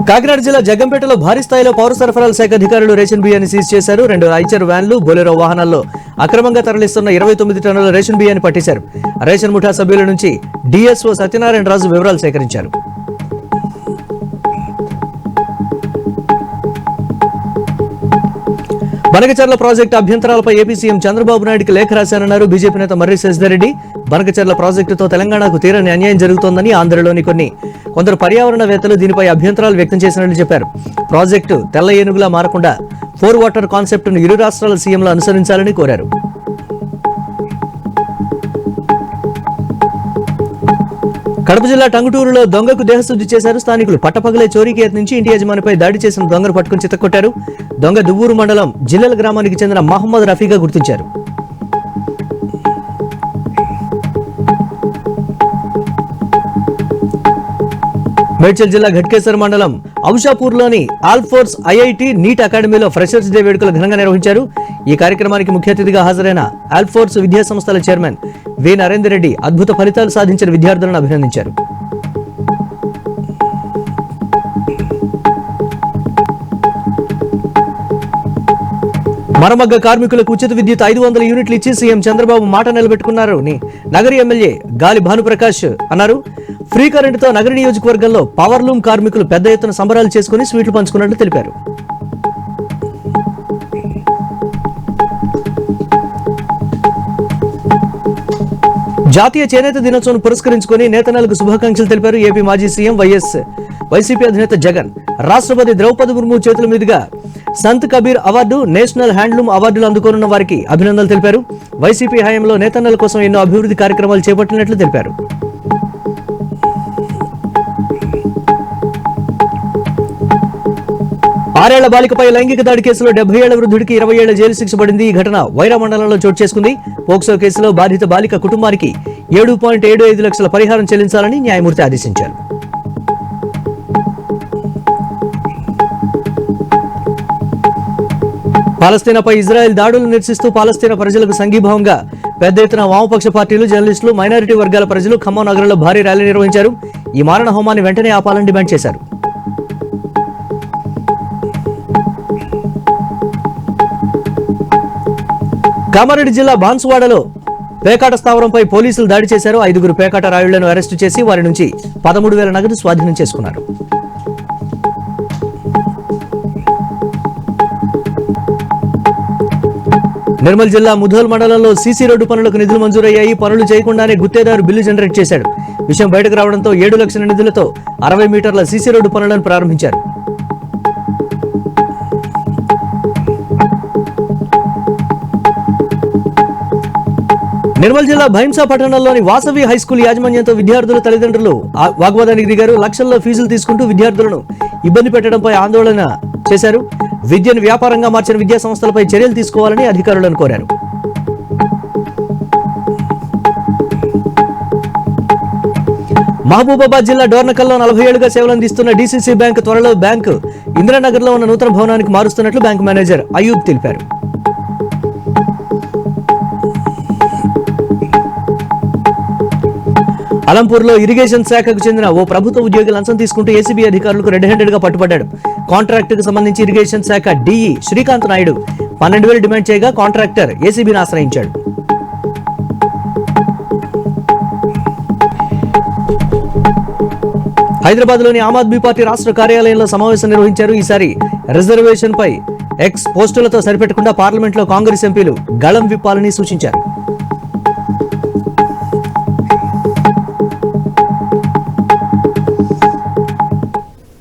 కాకినాడ జిల్లా జగ్గంపేటలో భారీ స్థాయిలో పౌర సరఫరాల శాఖ అధికారులు రేషన్ బియ్యాన్ని సీజ్ చేశారు. 2 ఐచర్ వ్యాన్లు, బొలెరో వాహనాల్లో అక్రమంగా తరలిస్తున్న 29 టన్నుల రేషన్ బియ్యాన్ని పట్టేశారు. రేషన్ ముఠా సభ్యుల నుంచి డిఎస్ఓ సత్యనారాయణ రాజు వివరాలు సేకరించారు. బనకచర్ల ప్రాజెక్టు అభ్యంతరాలపై ఏపీ సీఎం చంద్రబాబు నాయుడుకి లేఖ రాశారన్నారు బీజేపీ నేత మర్రి శశిధర్రెడ్డి. బనకచర్ల ప్రాజెక్టుతో తెలంగాణకు తీరని అన్యాయం జరుగుతోందని, ఆంధ్రలోని కొందరు పర్యావరణవేత్తలు దీనిపై అభ్యంతరాలు వ్యక్తం చేసినట్లు చెప్పారు. ప్రాజెక్టు తెల్ల ఏనుగులా మారకుండా 4 వాటర్ కాన్సెప్టును ఇరు రాష్ట్రాల సీఎంలు అనుసరించాలని కోరారు. కడప జిల్లా టంగుటూరులో దొంగకు దేహశుద్ధి చేశారు స్థానికులు. పట్టపగలే చోరీకి యత్నించి ఇంటి యజమానిపై దాడి చేసిన దొంగను పట్టుకుని చితక్కొట్టారు. దొంగ దువ్వూరు మండలం జిల్లెల గ్రామానికి చెందిన మహమ్మద్ రఫీగా గుర్తించారు. మేడ్చల్ జిల్లా ఘట్కేసర్ మండలం ఔషాపూర్లోని ఆల్ఫోర్స్ ఐఐటి నీట్ అకాడమీలో ఫ్రెషర్స్ డే వేడుకలు ఘనంగా నిర్వహించారు. ఈ కార్యక్రమానికి ముఖ్య అతిథిగా హాజరైన ఆల్ఫోర్స్ విద్యా సంస్థల చైర్మన్ వి నరేందర్ రెడ్డి అద్భుత ఫలితాలు సాధించిన విద్యార్థులను అభినందించారు. మరమగ్గ కార్మికులకు ఉచిత విద్యుత్ 500 యూనిట్లు ఇచ్చి సీఎం చంద్రబాబు మాట నిలబెట్టుకున్నారని నగరి ఎమ్మెల్యే గాలి భానుప్రకాష్ అన్నారు. ఫ్రీ కరెంటుతో నగరి నియోజకవర్గంలో పవర్లూమ్ కార్మికులు పెద్ద ఎత్తున సంబరాలు చేసుకుని స్వీట్లు పంచుకున్నట్లు తెలిపారు. జాతీయ చేనేత దినోత్సవం పురస్కరించుకుని నేతన్నలకు శుభాకాంక్షలు తెలిపారు. ఏపీ మాజీ సీఎం వైసీపీ అధినేత జగన్ రాష్ట్రపతి ద్రౌపది ముర్ము చేతుల మీదుగా Sant Kabir award, national handloom అవార్డులు అందుకోనున్న వారికి అభినందనలు తెలిపారు. వైసీపీ హయాంలో నేతన్నల కోసం ఎన్నో అభివృద్ధి కార్యక్రమాలు చేపట్టినట్లు తెలిపారు. ఆరేళ్ల బాలికపై లైంగిక దాడి కేసులో 70 ఏళ్ల వృద్ధుడికి 20 ఏళ్ల జైలు శిక్ష పడింది. ఈ ఘటన వైరా మండలంలో చోటు చేసుకుంది. పోక్సో కేసులో బాధిత బాలిక కుటుంబానికి 7.75 లక్షల పరిహారం చెల్లించాలని న్యాయమూర్తి ఆదేశించారు. పాలస్తీనాపై ఇజ్రాయెల్ దాడులు నిరసిస్తూ పాలస్తీనా ప్రజలకు సంఘీభావంగా పెద్ద ఎత్తున వామపక్ష పార్టీలు, జర్నలిస్టులు, మైనారిటీ వర్గాల ప్రజలు ఖమ్మం నగరంలో భారీ ర్యాలీ నిర్వహించారు. ఈ మారణ హోమాన్ని వెంటనే ఆపాలని డిమాండ్ చేశారు. కామారెడ్డి జిల్లా బాన్సువాడలో పేకాట స్థావరంపై పోలీసులు దాడి చేశారు. 5 పేకాట రాయుళ్లను అరెస్టు చేసి వారి నుంచి 13,000 నగదు స్వాధీనం చేసుకున్నారు. నిర్మల్ జిల్లా ముధోల్ మండలంలో సీసీ రోడ్డు పనులకు నిధులు మంజూరయ్యాయి. పనులు చేయకుండానే గుత్తేదారు బిల్లు జనరేట్ చేశాడు. విషయం బయటకు రావడంతో 7 లక్షల నిధులతో 60 మీటర్ల సీసీ రోడ్డు పనులను ప్రారంభించారు. నిర్మల్ జిల్లా భైంసా పట్టణంలోని వాసవి హైస్కూల్ యాజమాన్యంతో విద్యార్థుల తల్లిదండ్రులు వాగ్వాదానికి దిగారు. లక్షల్లో ఫీజులు తీసుకుంటూ విద్యార్థులను ఇబ్బంది పెట్టడంపై ఆందోళన చేశారు. విద్యను వ్యాపారంగా మార్చిన విద్యా సంస్థలపై చర్యలు తీసుకోవాలని అధికారులను కోరారు. మహబూబాబాద్ జిల్లా డోర్నకల్లో 40 ఏళ్లుగా సేవలందిస్తున్న డీసీసీ బ్యాంక్ త్వరలో బ్యాంకు ఇందిరానగర్లో ఉన్న నూతన భవనానికి మారుస్తున్నట్లు బ్యాంకు మేనేజర్ అయూబ్ తెలిపారు. అలంపూర్లో ఇరిగేషన్ శాఖకు చెందిన ఓ ప్రభుత్వ ఉద్యోగి లంచం తీసుకుంటూ ఏసీబీ అధికారులకు రెడ్ హ్యాండెడ్ గా పట్టుబడ్డాడు. కాంట్రాక్టుకు సంబంధించి ఇరిగేషన్ శాఖ డీఈ శ్రీకాంత్ నాయుడు 12,000 డిమాండ్ చేయగా కాంట్రాక్టర్ ఏసీబీని ఆశ్రయించాడు. హైదరాబాద్లోని ఆమ్ ఆద్మీ పార్టీ రాష్ట్ర కార్యాలయంలో సమావేశం నిర్వహించారు. ఈసారి రిజర్వేషన్ పై ఎక్స్ పోస్టులతో సరిపెట్టకుండా పార్లమెంట్లో కాంగ్రెస్ ఎంపీలు గళం విప్పాలని సూచించారు.